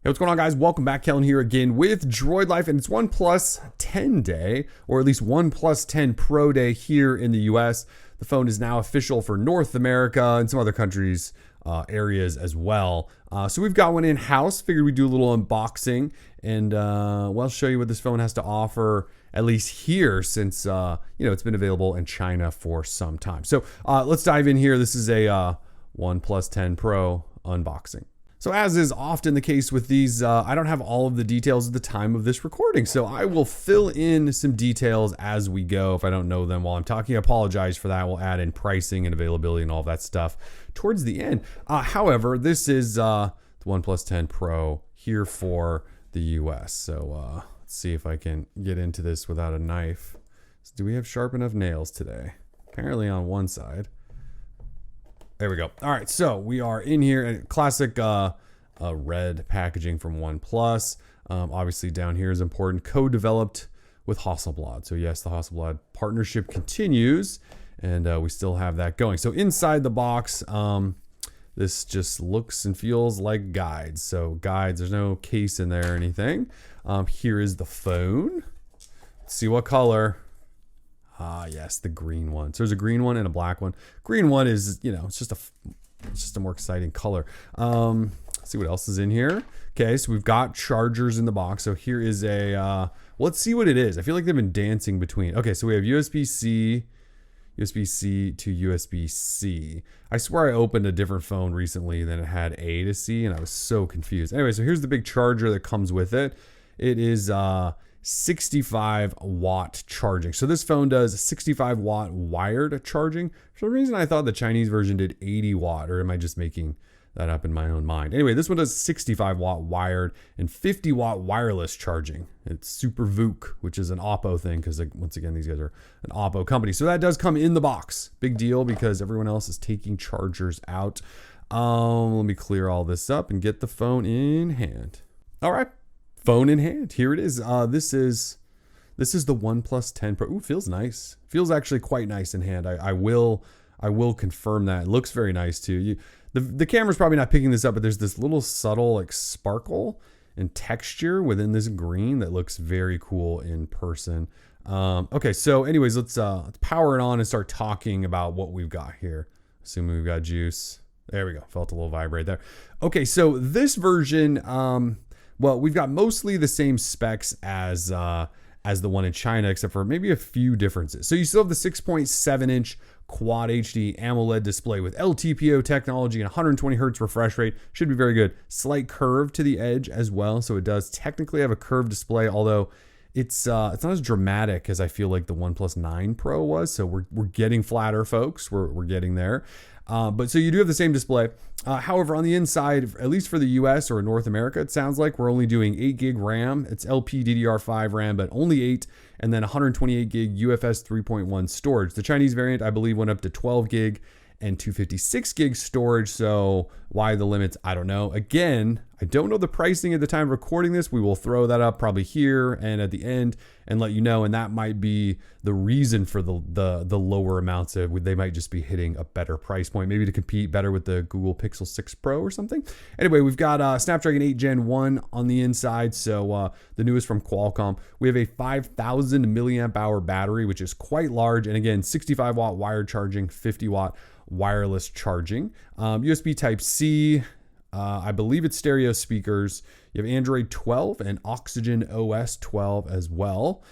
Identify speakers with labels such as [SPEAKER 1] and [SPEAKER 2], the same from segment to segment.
[SPEAKER 1] Hey, what's going on, guys? Welcome back. Kellen here again with Droid Life, and it's OnePlus 10 day, or at least OnePlus 10 Pro day here in the US. The phone is now official for North America and some other countries, areas as well. So we've got one in-house. Figured we'd do a little unboxing, and we'll show you what this phone has to offer, at least here, since it's been available in China for some time. So let's dive in here. This is a OnePlus 10 Pro unboxing. So as is often the case with these, I don't have all of the details at the time of this recording. So I will fill in some details as we go. If I don't know them while I'm talking, I apologize for that. We'll add in pricing and availability and all of that stuff towards the end. However, this is the OnePlus 10 Pro here for the US. So let's see if I can get into this without a knife. So do we have sharp enough nails today? Apparently on one side. There we go. All right, so we are in here. Classic red packaging from OnePlus. Obviously, down here is important. Co-developed with Hasselblad. So yes, the Hasselblad partnership continues, and we still have that going. So inside the box, this just looks and feels like guides. So guides. There's no case in there or anything. Here is the phone. Let's see what color. Yes, the green one. So there's a green one and a black one. Green one is, it's just a more exciting color. Let's see what else is in here. Okay, so we've got chargers in the box. So here is let's see what it is. I feel like they've been dancing between. Okay, so we have USB-C to USB-C. I swear I opened a different phone recently than it had A to C, and I was so confused. Anyway, so here's the big charger that comes with it. It is 65 watt charging. So this phone does 65 watt wired charging. For some reason, I thought the Chinese version did 80 watt, or am I just making that up in my own mind? Anyway, this one does 65 watt wired and 50 watt wireless charging. It's Super VOOC, which is an Oppo thing, because once again, these guys are an Oppo company. So that does come in the box. Big deal, because everyone else is taking chargers out. Let me clear all this up and get the phone in hand. All right. Phone in hand. Here it is. This is the OnePlus 10 Pro. Ooh, feels nice. Feels actually quite nice in hand. I will confirm that. It looks very nice too. The camera's probably not picking this up, but there's this little subtle like sparkle and texture within this green that looks very cool in person. Okay, so anyways, let's power it on and start talking about what we've got here. Assuming we've got juice. There we go. Felt a little vibrate there. Okay, so this version, well, we've got mostly the same specs as the one in China, except for maybe a few differences. So you still have the 6.7-inch Quad HD AMOLED display with LTPO technology and 120 hertz refresh rate. Should be very good. Slight curve to the edge as well, so it does technically have a curved display, although it's not as dramatic as I feel like the OnePlus 9 Pro was. So we're getting flatter, folks. We're getting there. But so you do have the same display. However, on the inside, at least for the US or North America, it sounds like we're only doing 8 gig RAM. It's LPDDR5 RAM, but only 8, and then 128 gig UFS 3.1 storage. The Chinese variant, I believe, went up to 12 gig and 256 gig storage. So why the limits? I don't know. Again, I don't know the pricing at the time of recording this. We will throw that up probably here and at the end and let you know. And that might be the reason for the lower amounts. They might just be hitting a better price point, maybe to compete better with the Google Pixel 6 Pro or something. Anyway, we've got Snapdragon 8 Gen 1 on the inside. So the newest from Qualcomm. We have a 5,000 milliamp hour battery, which is quite large. And again, 65 watt wired charging, 50 watt wireless charging. USB Type-C. I believe it's stereo speakers. You have Android 12 and Oxygen OS 12 as well.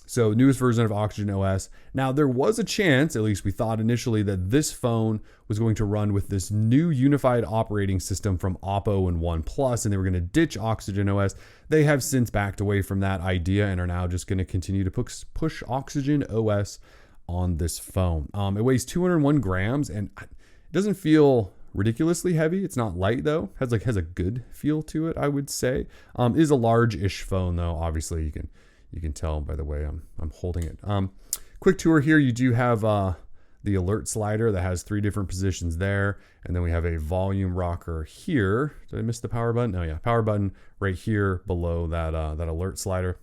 [SPEAKER 1] So newest version of Oxygen OS. Now there was a chance, at least we thought initially, that this phone was going to run with this new unified operating system from Oppo and OnePlus, and they were going to ditch Oxygen OS. They have since backed away from that idea and are now just going to continue to push Oxygen OS on this phone. It weighs 201 grams and it doesn't feel ridiculously heavy. It's not light though. Has a good feel to it, I would say. Is a large-ish phone though. Obviously, you can tell by the way I'm holding it. Quick tour here. You do have the alert slider that has 3 different positions there, and then we have a volume rocker here. Did I miss the power button? Oh yeah, power button right here below that alert slider.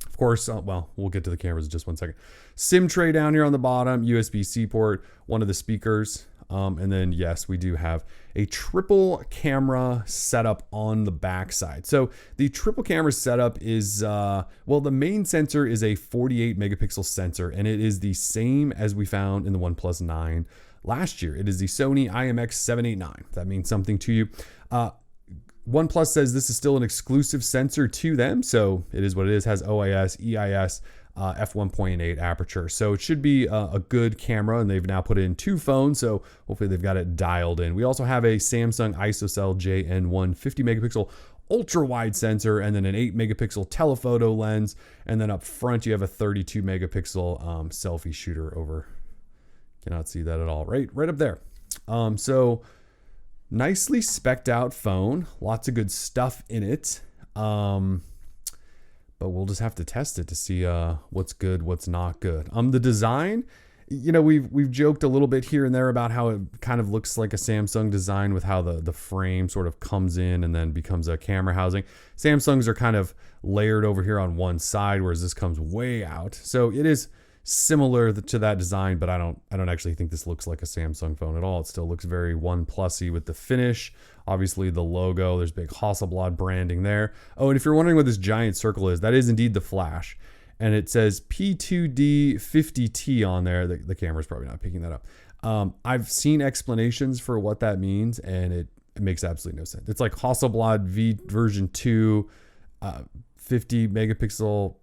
[SPEAKER 1] Of course, well, we'll get to the cameras in just one second. SIM tray down here on the bottom, USB-C port, one of the speakers. And then yes, we do have a triple camera setup on the back side. So the triple camera setup is, well, the main sensor is a 48 megapixel sensor, and it is the same as we found in the OnePlus 9 last year. It is the Sony IMX789. If that means something to you. OnePlus says this is still an exclusive sensor to them, so it is what it is. Has OIS, EIS, f1.8 aperture, so it should be a good camera, and they've now put it in 2 phones, so hopefully they've got it dialed in. We also have a Samsung ISOCELL JN1 50 megapixel ultra wide sensor, and then an 8 megapixel telephoto lens, and then up front you have a 32 megapixel selfie shooter over. Cannot see that at all. Right up there. So nicely specced out phone, lots of good stuff in it. But we'll just have to test it to see what's good, what's not good. The design, you know, we've joked a little bit here and there about how it kind of looks like a Samsung design with how the frame sort of comes in and then becomes a camera housing. Samsungs are kind of layered over here on one side, whereas this comes way out. So it is similar to that design, but I don't actually think this looks like a Samsung phone at all. It still looks very OnePlus-y with the finish. Obviously the logo, there's big Hasselblad branding there. Oh, and if you're wondering what this giant circle is, that is indeed the flash. And it says P2D50T on there. The camera's probably not picking that up. I've seen explanations for what that means, and it makes absolutely no sense. It's like Hasselblad V version 2, 50 megapixel.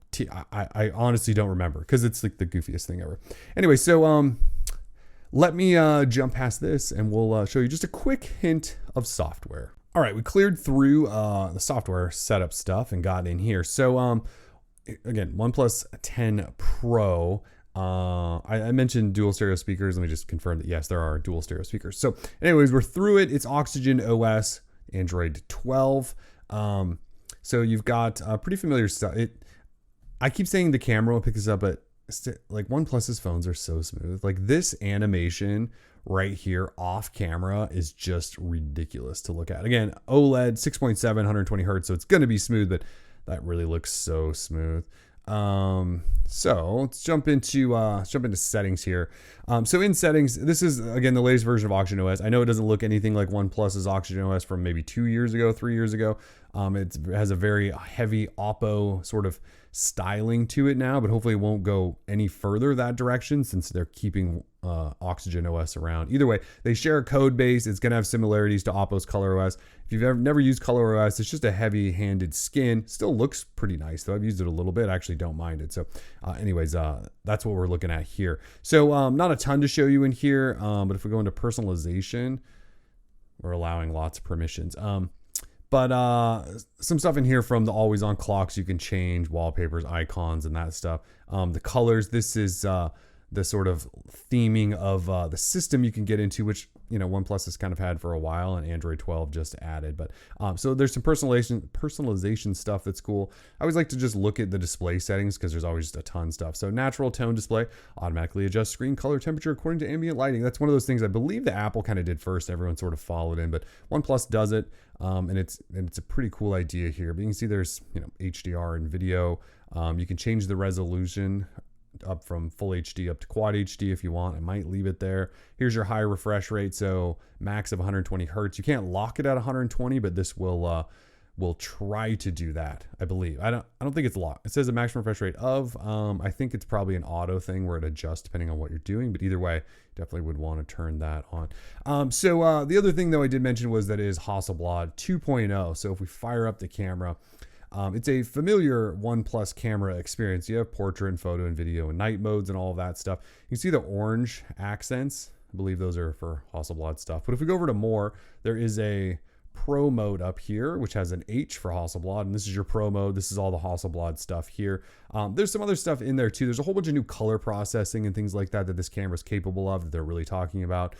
[SPEAKER 1] I honestly don't remember because it's like the goofiest thing ever. Anyway, so let me jump past this and we'll show you just a quick hint of software. All right, we cleared through the software setup stuff and got in here. So again, OnePlus 10 Pro. I mentioned dual stereo speakers. Let me just confirm that yes, there are dual stereo speakers. So anyways, we're through it. It's Oxygen OS, Android 12. So you've got pretty familiar stuff. I keep saying the camera will pick this up, but like OnePlus's phones are so smooth. Like this animation right here off camera is just ridiculous to look at. Again, OLED 6.7, 120 hertz, so it's going to be smooth, but that really looks so smooth. So let's jump into settings here. So in settings, this is again the latest version of Oxygen OS. I know it doesn't look anything like OnePlus's Oxygen OS from maybe 2 years ago, 3 years ago. It has a very heavy Oppo sort of styling to it now, but hopefully it won't go any further that direction since they're keeping Oxygen OS around. Either way, they share a code base. It's going to have similarities to Oppo's Color OS. If you've never used Color OS, it's just a heavy-handed skin. Still looks pretty nice, though. I've used it a little bit. I actually don't mind it. So anyways, that's what we're looking at here. So not a ton to show you in here, but if we go into personalization, we're allowing lots of permissions. But some stuff in here from the always on clocks, you can change wallpapers, icons, and that stuff. The colors, this is the sort of theming of the system you can get into, which, you know, OnePlus has kind of had for a while and Android 12 just added. But so there's some personalization stuff that's cool. I always like to just look at the display settings because there's always just a ton of stuff. So natural tone display, automatically adjust screen color temperature according to ambient lighting. That's one of those things I believe the Apple kind of did first. Everyone sort of followed in, but OnePlus does it. And it's a pretty cool idea here. But you can see there's, you know, HDR and video. You can change the resolution up from full HD up to quad HD if you want. I might leave it there. Here's your high refresh rate, so max of 120 hertz. You can't lock it at 120, but this will try to do that, I believe. I don't think it's locked. It says a maximum refresh rate of. I think it's probably an auto thing where it adjusts depending on what you're doing, but either way, definitely would want to turn that on. So the other thing though I did mention was that it is Hasselblad 2.0. So if we fire up the camera, it's a familiar OnePlus camera experience. You have portrait and photo and video and night modes and all of that stuff. You can see the orange accents. I believe those are for Hasselblad stuff. But if we go over to more, there is a Pro mode up here, which has an H for Hasselblad, and this is your Pro mode. This is all the Hasselblad stuff here. There's some other stuff in there too. There's a whole bunch of new color processing and things like that this camera is capable of that they're really talking about.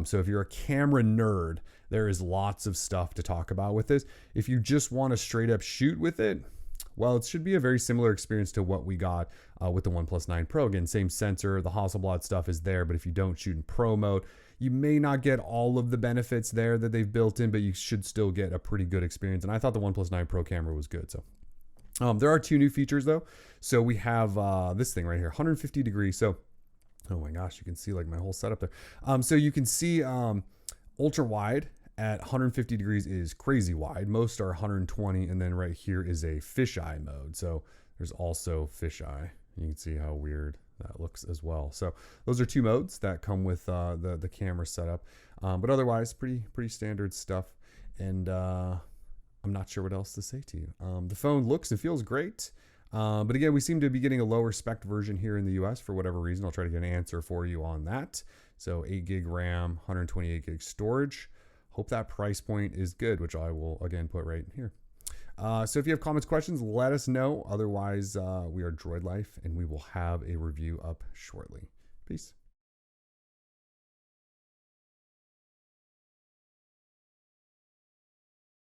[SPEAKER 1] So if you're a camera nerd, there is lots of stuff to talk about with this. If you just want to straight up shoot with it, well, it should be a very similar experience to what we got with the OnePlus 9 Pro. Again, same sensor, the Hasselblad stuff is there, but if you don't shoot in Pro mode, you may not get all of the benefits there that they've built in, but you should still get a pretty good experience. And I thought the OnePlus 9 Pro camera was good. So there are two new features though. So we have this thing right here, 150 degrees. So Oh my gosh, you can see like my whole setup there. So you can see ultra wide at 150 degrees is crazy wide. Most are 120, and then right here is a fisheye mode. So there's also fisheye. You can see how weird that looks as well. So those are 2 modes that come with the camera setup, but otherwise pretty standard stuff. And I'm not sure what else to say to you. The phone looks and feels great. But again, we seem to be getting a lower spec version here in the US for whatever reason. I'll try to get an answer for you on that. So 8 gig RAM, 128 gig storage. Hope that price point is good, which I will again put right here. So if you have comments, questions, let us know. Otherwise, we are Droid Life, and we will have a review up shortly. Peace.